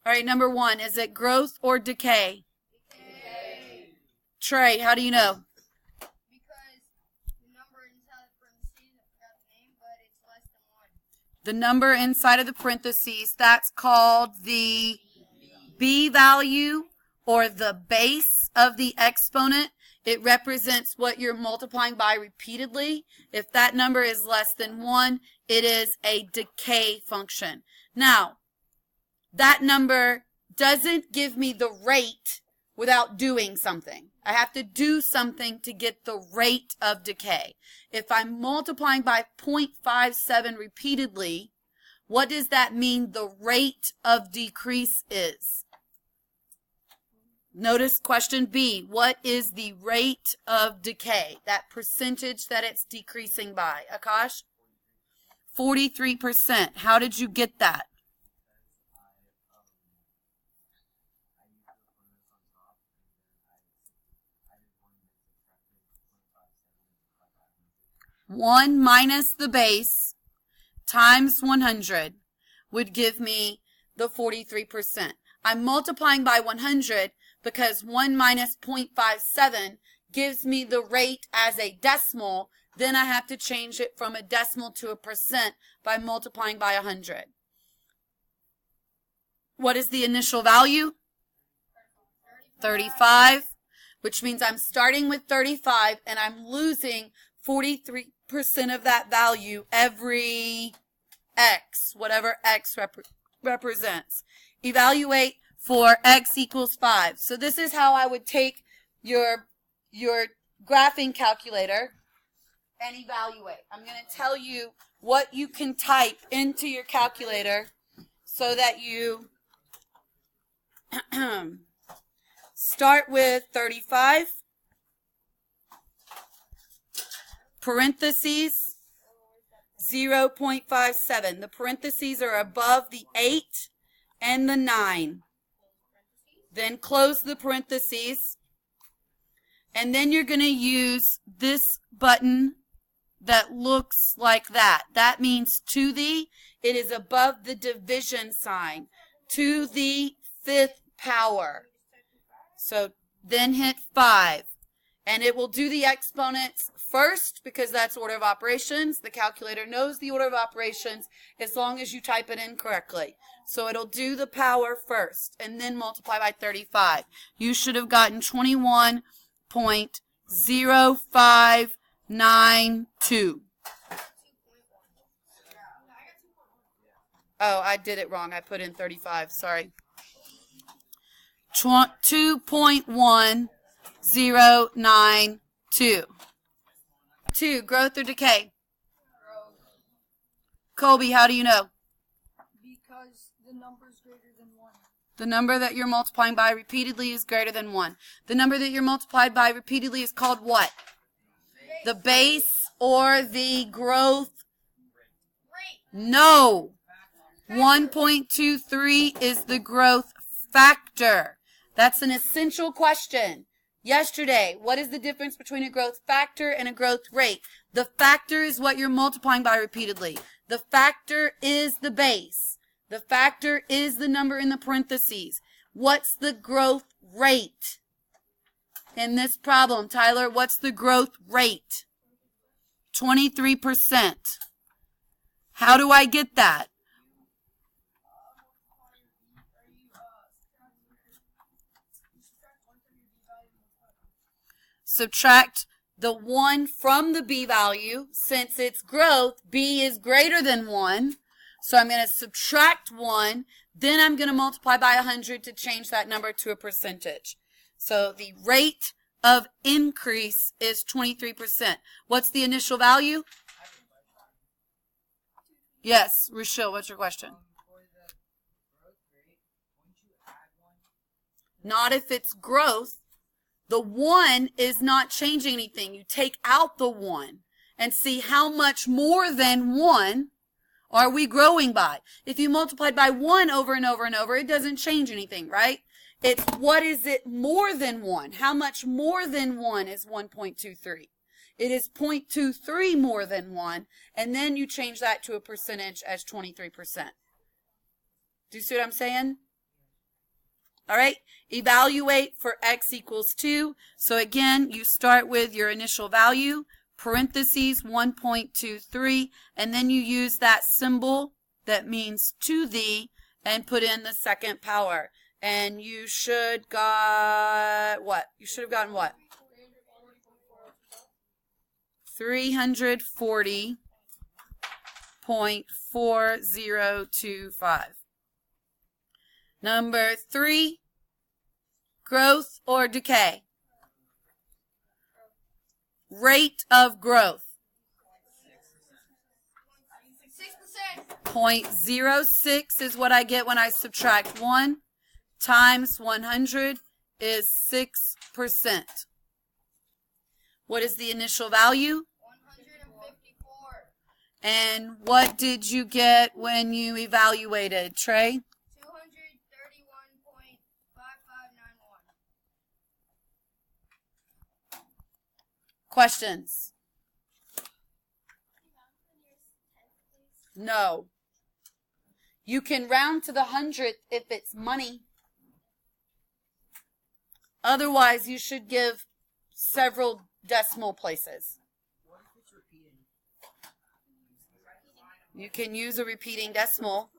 All right, number 1, is it growth or decay? Decay. Trey, how do you know? Because the number inside the parentheses, I forgot the name, but it's less than 1. The number inside of the parentheses, that's called the b value or the base of the exponent. It represents what you're multiplying by repeatedly. If that number is less than 1, it is a decay function. Now, that number doesn't give me the rate without doing something. I have to do something to get the rate of decay. If I'm multiplying by 0.57 repeatedly, what does that mean the rate of decrease is? Notice question B. What is the rate of decay? That percentage that it's decreasing by. Akash? 43%. How did you get that? One minus the base times 100 would give me the 43%. I'm multiplying by 100 because 1 minus 0.57 gives me the rate as a decimal. Then I have to change it from a decimal to a percent by multiplying by 100. What is the initial value? 35, which means I'm starting with 35 and I'm losing 43% of that value every x, whatever x represents. Evaluate for x equals 5. So this is how I would take your graphing calculator and evaluate. I'm going to tell you what you can type into your calculator so that you start with 35, parentheses, 0.57. The parentheses are above the 8 and the 9. Then close the parentheses. And then you're going to use this button that looks like that. That means to the, it is above the division sign. To the 5th power. So then hit 5. And it will do the exponents first because that's order of operations. The calculator knows the order of operations as long as you type it in correctly. So it'll do the power first and then multiply by 35. You should have gotten 21.0592. Oh, I did it wrong. I put in 35. Sorry. 2.1092. 2. Growth or decay? Growth. Colby, how do you know? Because the number is greater than 1. The number that you're multiplying by repeatedly is greater than 1. The number that you're multiplied by repeatedly is called what? The base or the growth Rate. No. 1.23 is the growth factor. That's an essential question. Yesterday, what is the difference between a growth factor and a growth rate? The factor is what you're multiplying by repeatedly. The factor is the base. The factor is the number in the parentheses. What's the growth rate? In this problem, Tyler, what's the growth rate? 23%. How do I get that? Subtract the 1 from the b value. Since it's growth, b is greater than 1. So I'm going to subtract 1. Then I'm going to multiply by 100 to change that number to a percentage. So the rate of increase is 23%. What's the initial value? Yes, Rochelle, what's your question? Not if it's growth. The 1 is not changing anything. You take out the 1 and see how much more than 1 are we growing by. If you multiplied by 1 over and over and over, it doesn't change anything, right? It's what is it more than 1? How much more than 1 is 1.23? It is 0.23 more than 1, and then you change that to a percentage as 23%. Do you see what I'm saying? All right, evaluate for x equals 2. So again, you start with your initial value, parentheses 1.23, and then you use that symbol that means to the and put in the second power. And you should got what? You should have gotten what? 340.4025. Number 3, growth or decay? Rate of growth. 0.06 is what I get when I subtract 1 times 100 is 6%. What is the initial value? 154. And what did you get when you evaluated, Trey? 231.5591. Questions? No. You can round to the 100th if it's money. Otherwise, you should give several decimal places. You can use a repeating decimal.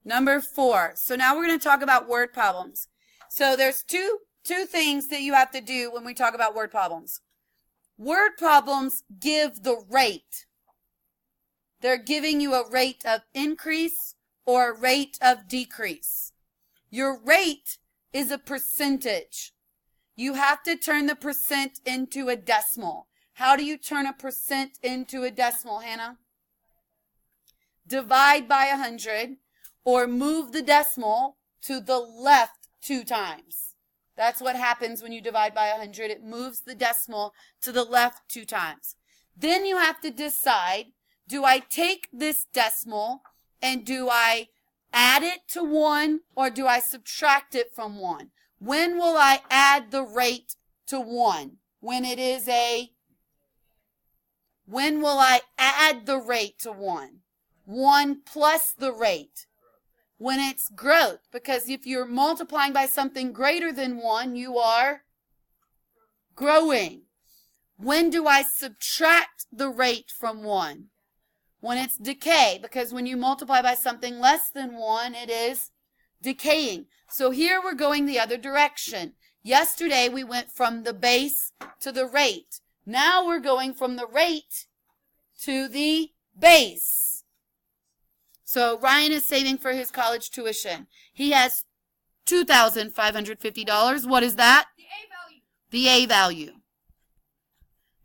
Number 4. So now we're going to talk about word problems. So there's two things that you have to do when we talk about word problems. Word problems give the rate. They're giving you a rate of increase or a rate of decrease. Your rate is a percentage. You have to turn the percent into a decimal. How do you turn a percent into a decimal, Hannah? Divide by 100 or move the decimal to the left 2 times. That's what happens when you divide by 100. It moves the decimal to the left 2 times. Then you have to decide, do I take this decimal and do I add it to 1 or do I subtract it from 1? When will I add the rate to 1? When will I add the rate to 1? 1 plus the rate. When it's growth, because if you're multiplying by something greater than 1, you are growing. When do I subtract the rate from 1? When it's decay, because when you multiply by something less than 1, it is decaying. So here we're going the other direction. Yesterday we went from the base to the rate. Now we're going from the rate to the base. So Ryan is saving for his college tuition. He has $2,550. What is that? The A value. The A value.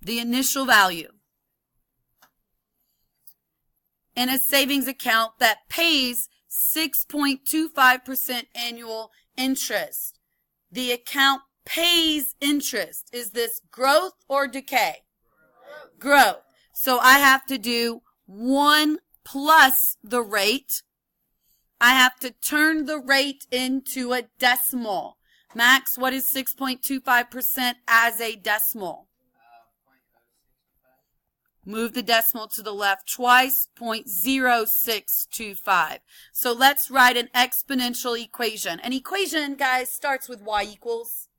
The initial value. In a savings account that pays 6.25% annual interest. The account pays interest. Is this growth or decay? Growth. So I have to do 1 plus the rate. I have to turn the rate into a decimal. Max, what is 6.25% as a decimal? Move the decimal to the left twice, 0.0625. So let's write an exponential equation. An equation, guys, starts with y equals.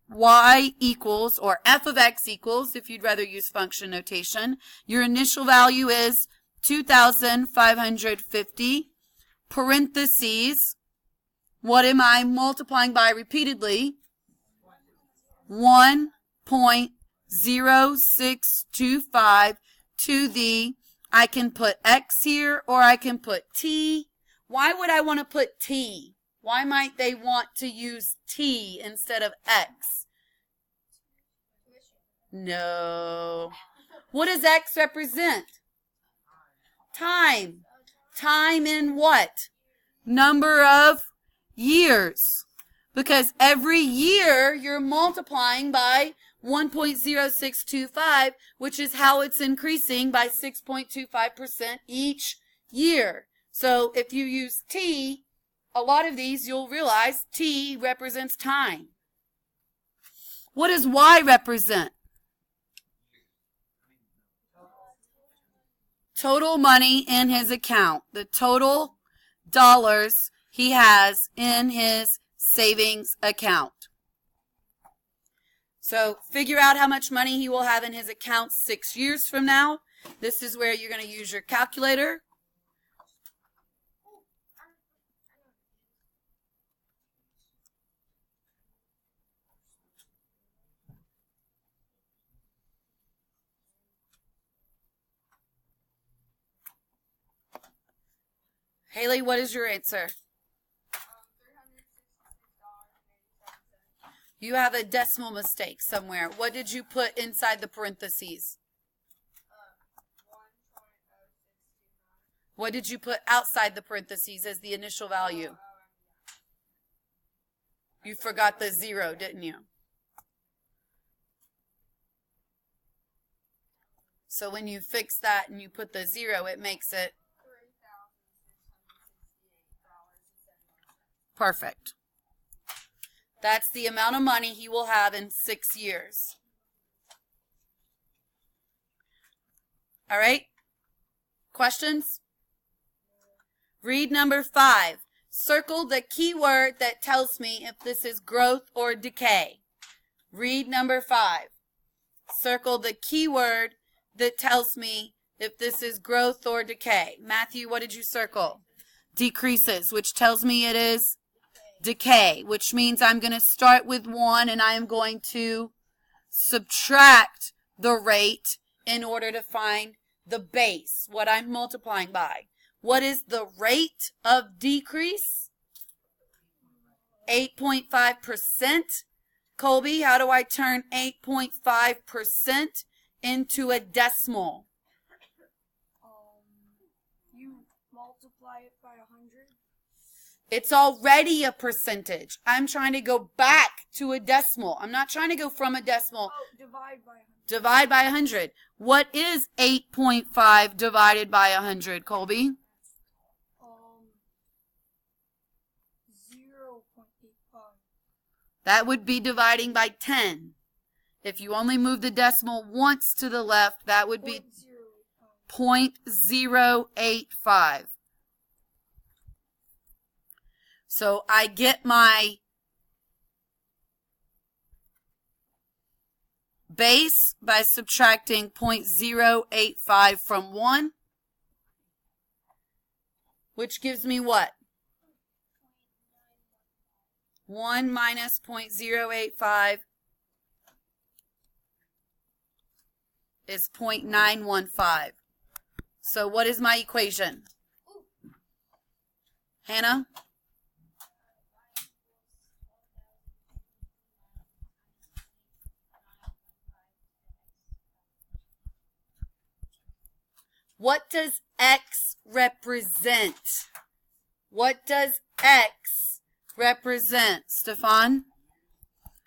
Y equals, or f of x equals, if you'd rather use function notation. Your initial value is 2,550, parentheses. What am I multiplying by repeatedly? 1.0625 to the, I can put x here or I can put t. Why would I want to put t? Why might they want to use t instead of x? No. What does x represent? Time. Time in what? Number of years. Because every year you're multiplying by 1.0625, which is how it's increasing by 6.25% each year. So if you use t, a lot of these you'll realize t represents time. What does y represent? Total money in his account. The total dollars he has in his savings account. So figure out how much money he will have in his account 6 years from now. This is where you're going to use your calculator. Haley, what is your answer? You have a decimal mistake somewhere. What did you put inside the parentheses? What did you put outside the parentheses as the initial value? You forgot the 0, didn't you? So when you fix that and you put the 0, it makes it perfect. That's the amount of money he will have in 6 years. All right? Questions? Read number 5. Circle the keyword that tells me if this is growth or decay. Read number 5. Circle the keyword that tells me if this is growth or decay. Matthew, what did you circle? Decreases, which tells me it is decay, which means I'm going to start with 1 and I am going to subtract the rate in order to find the base, what I'm multiplying by. What is the rate of decrease? 8.5%. Colby, how do I turn 8.5% into a decimal? You multiply it by 100. It's already a percentage. I'm trying to go back to a decimal. I'm not trying to go from a decimal. Oh, divide by 100. Divide by 100. What is 8.5 divided by 100, Colby? 0.85. That would be dividing by 10. If you only move the decimal once to the left, that would be 0.085. So I get my base by subtracting 0.085 from 1, which gives me what? 1 minus 0.085 is 0.915. So what is my equation? Hannah? What does X represent? What does X represent, Stefan?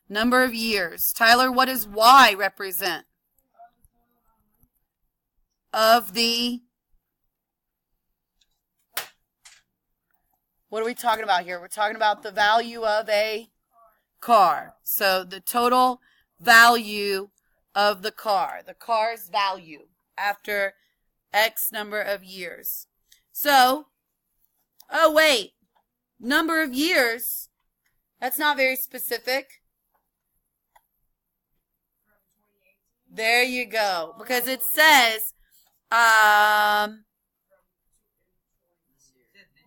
Number of years. Tyler, what does Y represent? Of the... What are we talking about here? We're talking about the value of a car. So the total value of the car's value after X number of years. So, oh wait, number of years, that's not very specific. There you go, because it says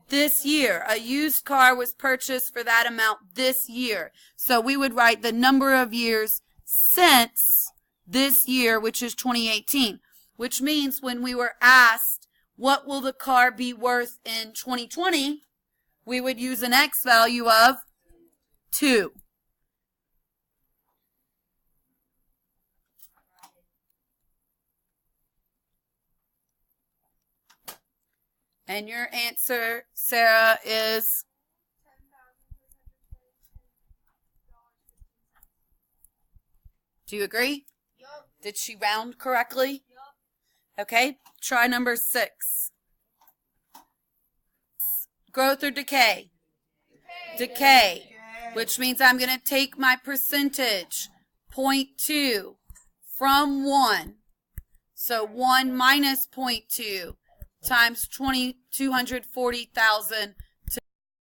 this year. A used car was purchased for that amount this year. So we would write the number of years since this year, which is 2018. Which means when we were asked, what will the car be worth in 2020, we would use an X value of 2. And your answer, Sarah, is? Do you agree? Yep. Did she round correctly? Yep. Okay, try number 6. Growth or decay? Decay, which means I'm going to take my percentage, 0.2, from 1. So 1 minus 0.2 times 240,000